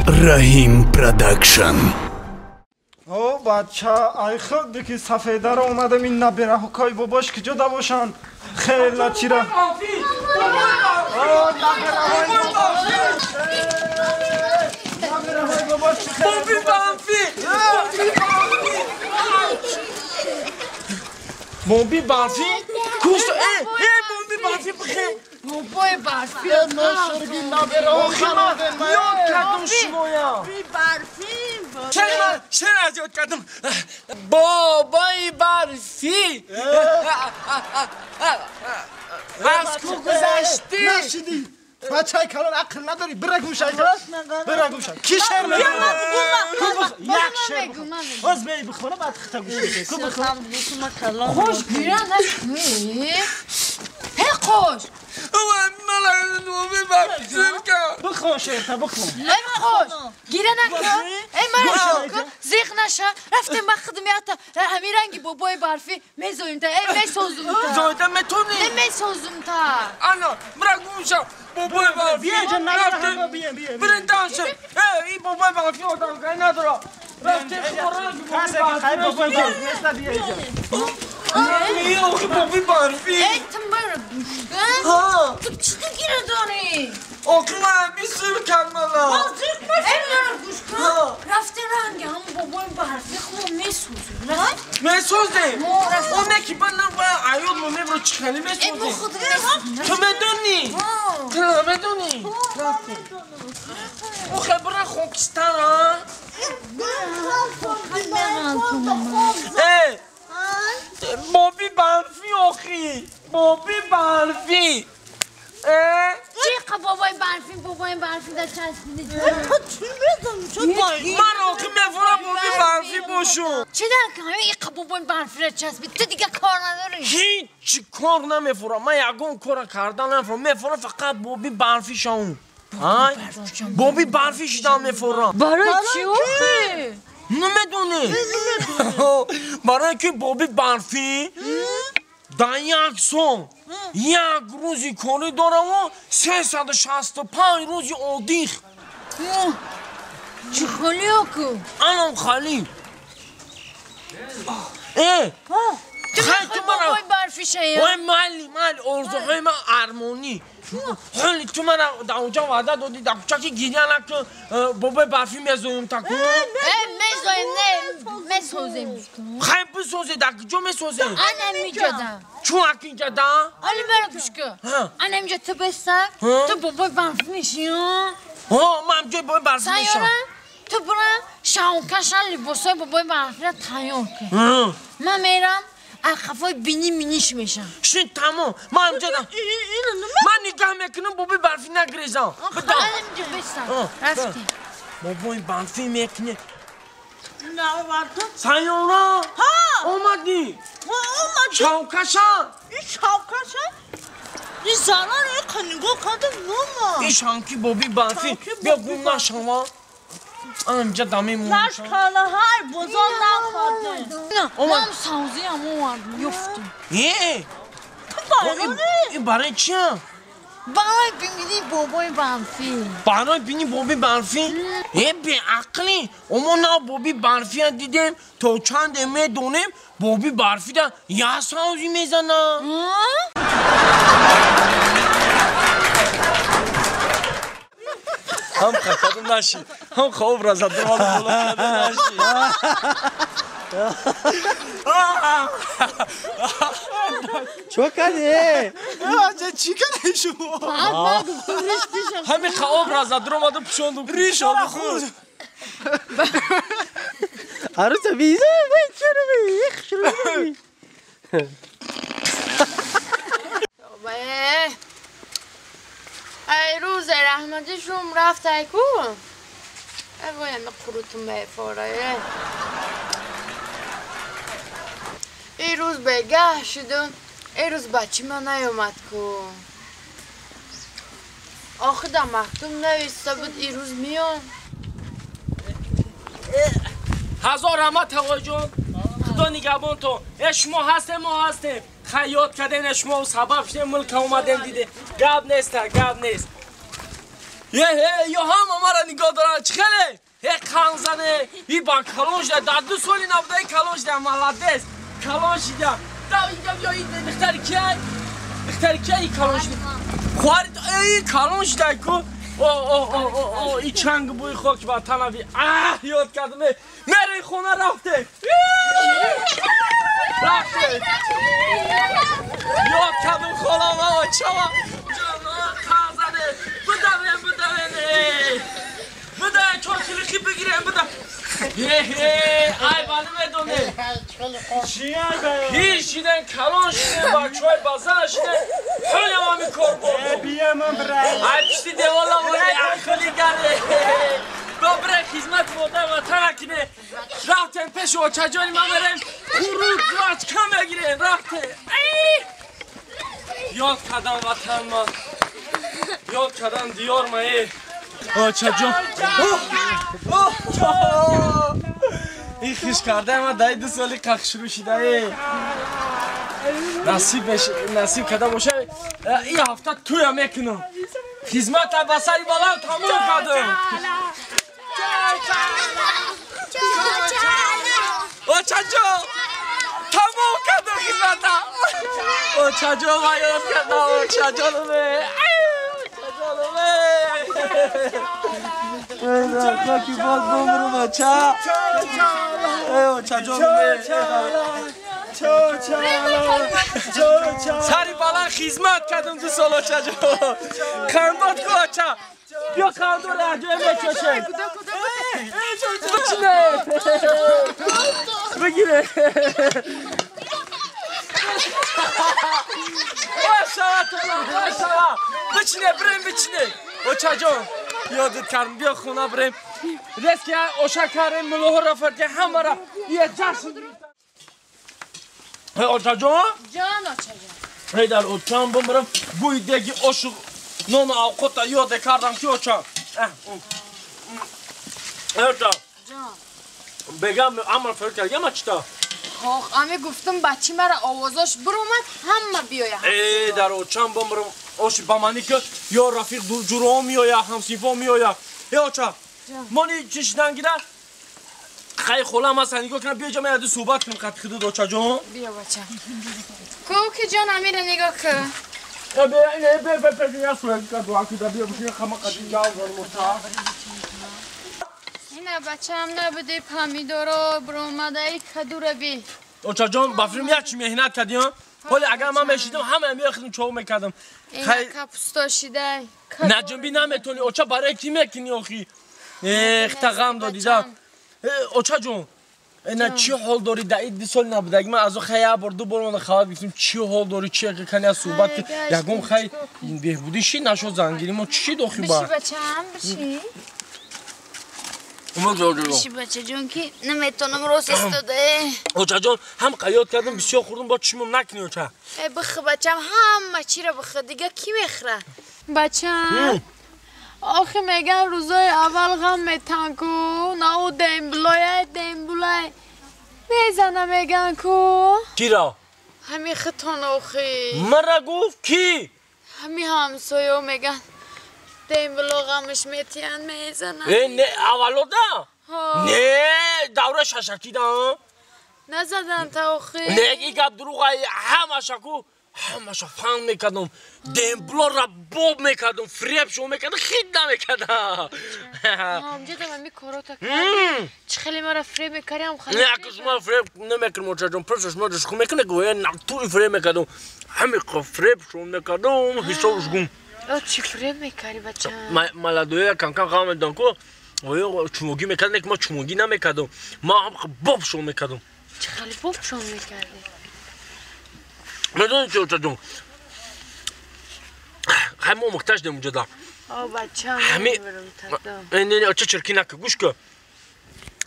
رحیم پروداکشن. او بچه ای خود دیگه سفیده را اومدم این نبیره حکای باباش که جدا باشن خیلی چی را بابی بانفی بابی بانفی کوشت بابی بانفی بخیر بابای برفی نشرگی نبیره حکای یاد کردم شمایا بی برفی چرا از یاد کردم بابای برفی از کو گذشتی نشیدی بچه ای کلان عقل نداری برگو شای برگو شای کی شعر میگه یک شعر بخون از بی بخونه بعد خطا گوش بده خوش گیرن نشمی هی خوش بخون شعر تا بخون ای من خوش گیره نکن ای من خوش زیخ نشه رفتم من خدمیت همین رنگی بابای برفی میزویم تا ای میسوزم تا زایده متونی میسوزم تا انا برگو شم بابای برفی بیا جا نگرم بیا برین دانشه این بابای برفی آدم گای نداره رفته کسی که خیلی بابای برفی مثل بیا اینجا بابی برفی ای تنبار گوشگن تو چی تو گیره داری؟ آقا بیسور کرمالا ای من گوشگن رفته رنگی هم بابای برفی خوب میسوزم میسوزه اونه که بندم باید عیاد مومه برو چخلی ای میسوزه با خود میسوزم تو بدونی تو بدونی او خبره خوکستان ها بابی برفی آخی بابی برفی چی بابای برفی در چسبیده من آخی بفورم بابی برفی باشم چی در که همه یک بابای برفی را چسبید تو دیگه کار نداری هیچ کار نمیفورم من یکون کار کردن نمیفورم میفورم فقط بابی برفی شاون بابی برفی شدم میفورم برای چی آخی؟ نمیدونی برای که بابی برفی در یک سال یک روزی کاری دارم و 365 روزی عادی چی خالی آکو؟ الان خالی تو میخوای بابای برفی شاید؟ وای مالی ارزوهای من ارمونی حالی تو من در اونجا وعده دادی در کوچکی گیریه نکن بابای برفی میزویم تکن میزویم نه میسوزیم خیلی بسوزه در کجا میسوزه انم میجدم چون اکی جدا حالی برا گوشکه انم اینجا تو بستر تو بابای برفی میشی من جای بابای برفی میشم سیاره تو برا شاوکشن لباسای بابای برفی را تیار کن من میرم اخفای بینی مینیش میشم شد تمام من اینجا من نگاه میکنم بابای برفی نگریزم انم اینجا بستر رفتیم بابای برفی میکنه نه وقتا سیاره اومدی شاوکشن این شاوکشن این زنان این نگاه کرده نوما این شانکی بابی برفی بیا گم نشما اینجا دمی مونشم نشکاله های بزرگ نخورده من سوزی هم اومد یفتیم این برای چیه؟ برای بینی بابای برفی برای بینی بابی برفی؟ به عقلی اما نه بابی برفی دیدیم تا چند میدونیم بابی برفی دا یه سوزی میزنه هم خکدم نشی هم خواب را زد رو بالا کده نشی چو کردی؟ چی کنه شما؟ همین خواب را زد رو مادم پشاندم ریشا بخور عروس بیزه من چرا بیخ شروع بی ای روز رحمتشون رفت ایکو ای باید قروتون بفاره ای روز بگه شدن ای روز بچه من نیومد کن آخه در مکتوب نویسته بود ای روز میان هزار رحمت آقای جون خدا نگهبان تو اشما هستیم ما هستیم خیاط کردن اشما و سبب شده ملک اومدن دیده گب نیست یا هم ما را نگاه دارن چه خیلی زنه این با کلانش ده در 2 سالی نبوده کلانش ده ملدس کلانش ده دا اینجا بیا این دختر کی این کلانش خوارد ای کلانش ده کو این چنگ بوی خاک وطن بی یاد کردم میره خونه رفته یاد کردم خالام چوا بده چون کلیخی بگیرم بده ای بانه میدونه هیچ شیدن کلان شیدن بچه بازار شیدن خیلی همی کار بود بیام برای ای پشتی دیوالا بوده خیلی گره بره خدمت بوده و ترکنه رفتن پیش و چجانی ما بریم خروج راج کم بگیریم رفته یاد کردم وطن ما یاد کردم دیار ما چجان این خیش کرده ما دایی 2 سالی قق شروع شده نصیب کده باشه این هفته توی میکنم خدمت بسری بالا تمام کردم چجان تمام کردم خدمت چجان ما یاد کردم چجانمه خاکی باز بمرو بچه سری بالا خدمت کردم 2 سالا چجا خندات که چه بیا خندو لحجه بکشه بچینه بگیره بچینه بریم بچینه او چجان یادت کردم بیا خونه بریم رسکی اوشا کردیم ملوه را فرده همه را یه جشن اوچا جان؟ جان اوچا جان هی در اوچان بمرم بوی دیگی اوشو نام اوقات یاد کردم که اوچا اوچا جان بگم عمر فرد کردم چطور؟ همه گفتم بچی مرا آوازاش برومد همه بیایم ای در اوچان بمرم اوش با منی که یا رفیق جورا میایا همسیفا میایا ای اوچا مانی چشنن گیره خیلی خولم هست نگاه کنم بیا جا یاد صحبت کنم قد خدود اوچا جان بیا بچه کوکی جان امیر نگاه که اینه بچه هم نبوده پامیدورا برومده ای کدو بی اوچا جان بافریم یک چی مهنت کردیم ولی اگر من میشیدم همه میاخدم چاو میکردم اینه کپستا شیده نجنبی نمیتونی اوچا برای کی میکنی آخی اختغام دادی دا اوچا جون اینا چی حال داری در این 2 سال نبوده اگه من از او خیلی بار 2 بار من خواهد گفتیم چی حال داری چی اگه کنی از صحبت که یکم خیلی بهبودی شی نشد زنگیری ما چی داخی با بشی بچه هم بشی بشی بچه جون که نمیتونم روز استاده اوچا جان هم قیاد کردم بسیار خوردم با چیمم نکنی اوچا بخ بچه هم همه چی را بخ دیگه کی میخره بچه هم آخه میگن روزای اول غم میتن کو نه او دیمبلای میزنه میگن کو کی را؟ همی خطان آخی مرا گفت کی؟ همی همسایه میگن دیمبلا غمش میتین میزنه نه اولو دا؟ نه دوره ششکی دا؟ نزدن تا آخی نه ای گب دروغه همه شکو همه شا فهم میکردم دیمبلا را باب میکردم فریب شو میکردم خید نمیکردم همجا دم همی کارو تا کردی چه خیلی مرا فریب میکردم خیلی نه که شما فریب نمیکردم اوچا جان پرسش ما داشت خو میکنه گویا نکتوری فریب میکردم همه فریب شو میکردم حسابش گم چی فریب میکردی بچه ملدوی کنکن خواهم میدن که ویا چموگی میکردن که ما چموگی نمیکردم ما هم باب شو میکردم چه خیلی باب شو میکردی میدونی چه اوچا جون همه محتاج دیم اونجا دا بچه هم همه نه اوچا چرکی نکه گوش که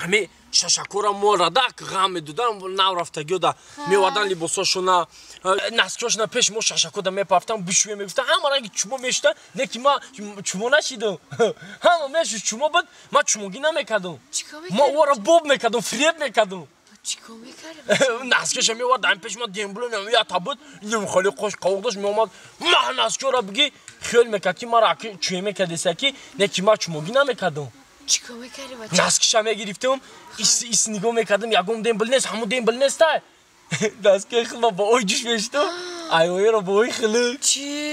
همه ششکورا مورا دا که غم میدودن نو رفتگی دا میوادن لیباساشونا نسکاشونا پیش ما ششکو دا میپافتن بشویه میگفتن همه رنگی چوما میشتن نه که ما چوما نشیدم همه میشت چوما بود ما چومگی نمیکردم ما او را باب میکردم فریب میکردم چیکار میکردی؟ نسکش میواد پیش ما دیمبلو نمیاد بود نیم خالی خوش قوق داشت میومد ما نسکو را بگی خیال میکرد که ما را چویه میکردی سکی نه که ما چومگی نمیکردم چیکار میکردی بچه؟ دستکشم گرفتم ایس نگاه میکردم یکم دیم بلنست همون دیم بلنست دستکش خیلی با اوی جوش بشتم ایوه رو با اوی خیلی چی؟